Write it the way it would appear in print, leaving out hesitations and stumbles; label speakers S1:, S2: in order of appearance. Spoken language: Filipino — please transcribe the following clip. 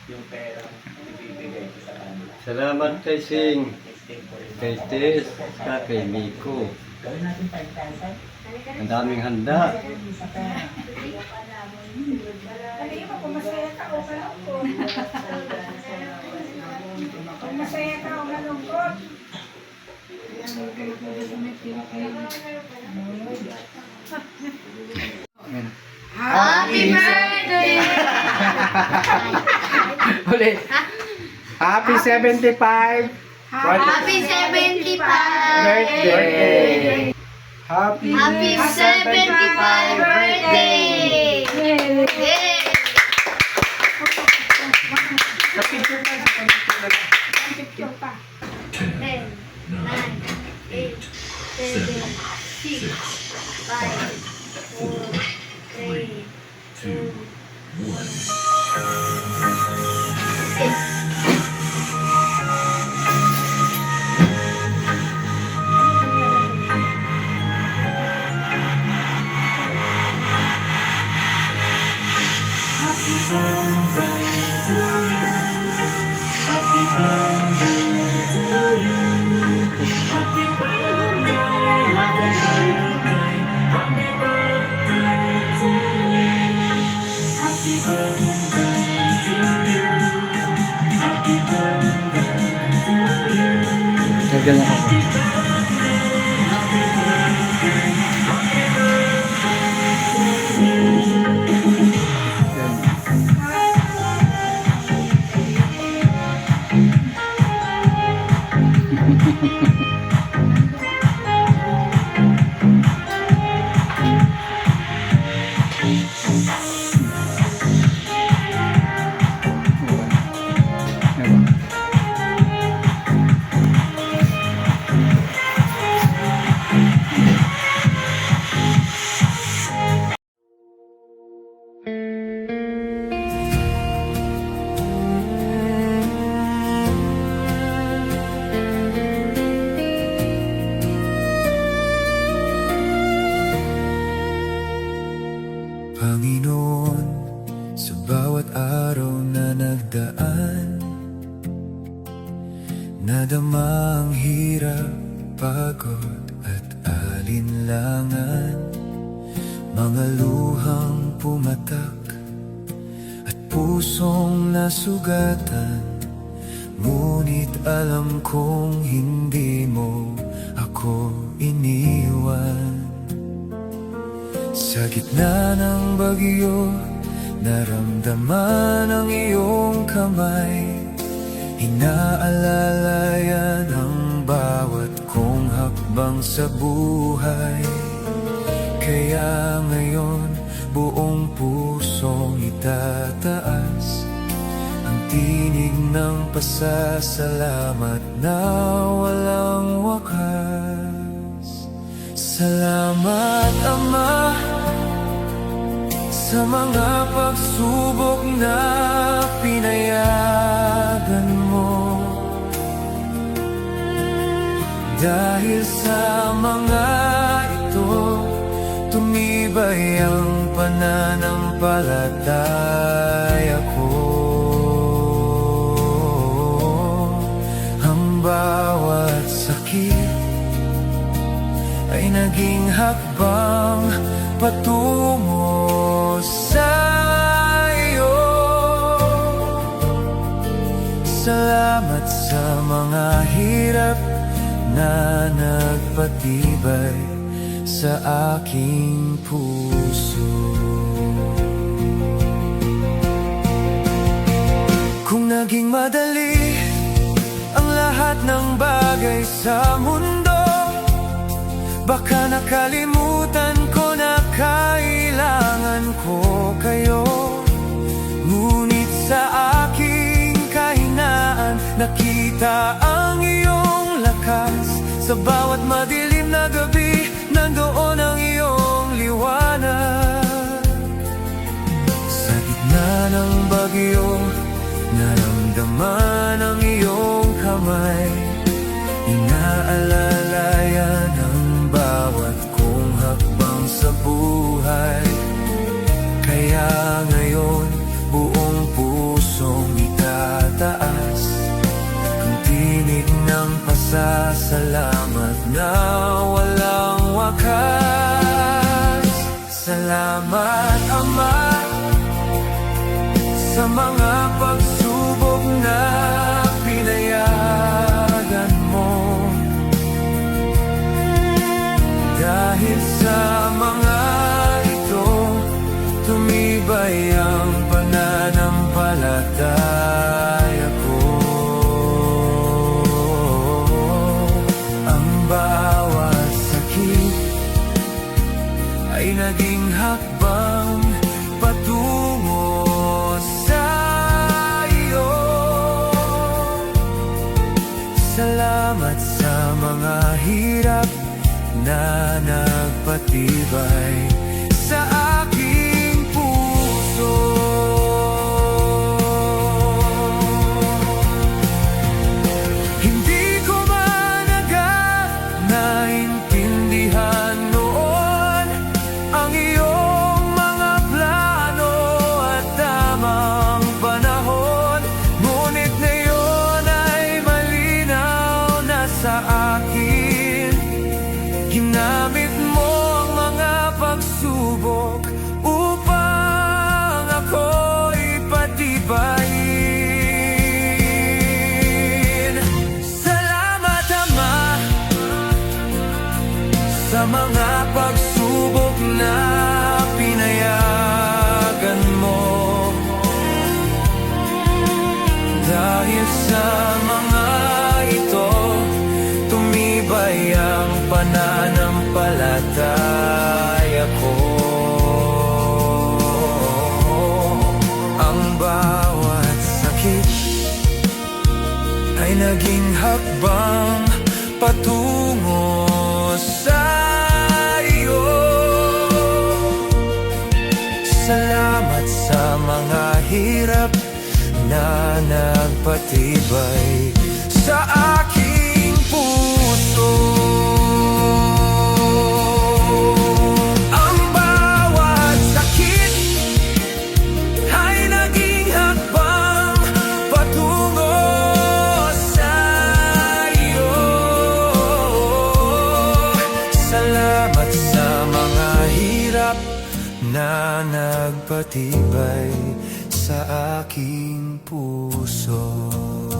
S1: yung pera ibibigay ko sa kanila.
S2: Salamat kay Sing,
S1: Testing ko rin.
S2: kay Tess, at kay Miko.
S1: Gawin natin 5,000.
S2: Ang daming handa.
S1: Sa pera.
S3: Sabihin mo, kung masaya ka o malungkot. Kung masaya ka o malungkot.
S4: Happy birthday!
S5: Ulit. Happy 75
S4: Happy 75
S5: birthday! Happy
S4: Happy 75 birthday! Yay!
S3: Picture pa.
S4: 10, 9, 8, 7, 6, 5, 4, 3, 2, 1.
S5: Tagal na ako.
S6: Panginoon, sa bawat araw na nagdaan, nadama ang hirap, pagod at alinlangan, mga luhang pumatak at pusong nasugatan. Ngunit alam kong hindi mo ako iniwan. Sa gitna ng bagyo, naramdaman ang iyong kamay. Inaalala yan ang bawat kong hakbang sa buhay. Kaya ngayon, buong pusong itataas ang tinig ng pasasalamat na walang wakas. Salamat, Ama, sa mga pagsubok na pinayagan mo. Dahil sa mga ito, tumibay ang pananampalataya ko. Ang bawat sakit ay naging hakbang patungo sa iyo. Salamat sa mga hirap na nagpatibay sa aking puso. Kung naging madali ang lahat ng bagay sa mundo, baka nakalimutan ko na kailangan ko kayo. Ngunit sa aking kahinaan, nakita ang iyong lakas. Sa bawat madilim na gabi, nandoon ang iyong liwanag. Sa gitna ng bagyo, naramdaman ang iyong kamay. Inaalala yan ang bawat kong hakbang sa buhay. Kaya ngayon, buong pusong Salamat na walang wakas. Salamat, Ama, sa mga pagsubok na pinayagan mo. Dahil sa mga ito, tumibay ang pananampalataya ko. Ang bawat sakit ay naging hakbang patungo sa iyo. Salamat sa mga hirap na nagpatibay sa aking puso. Hindi ko man agad naintindihan noon ang iyong mga plano at tamang panahon. Ngunit ngayon ay malinaw na sa akin. Ginamit mo ang mga pagsubok upang ako'y patibayin. Salamat, Ama, sa mga pagsubok na pinayagan mo. Dahil sa mga ito, tumibay ang pananampalataya ko. Ang bawat sakit ay naging hakbang patungo sa iyo. Salamat sa mga hirap na nagpatibay sa aking puso. Ang bawat sakit ay naging hakbang patungo sa iyo. Salamat sa mga hirap na nagpatibay sa aking puso.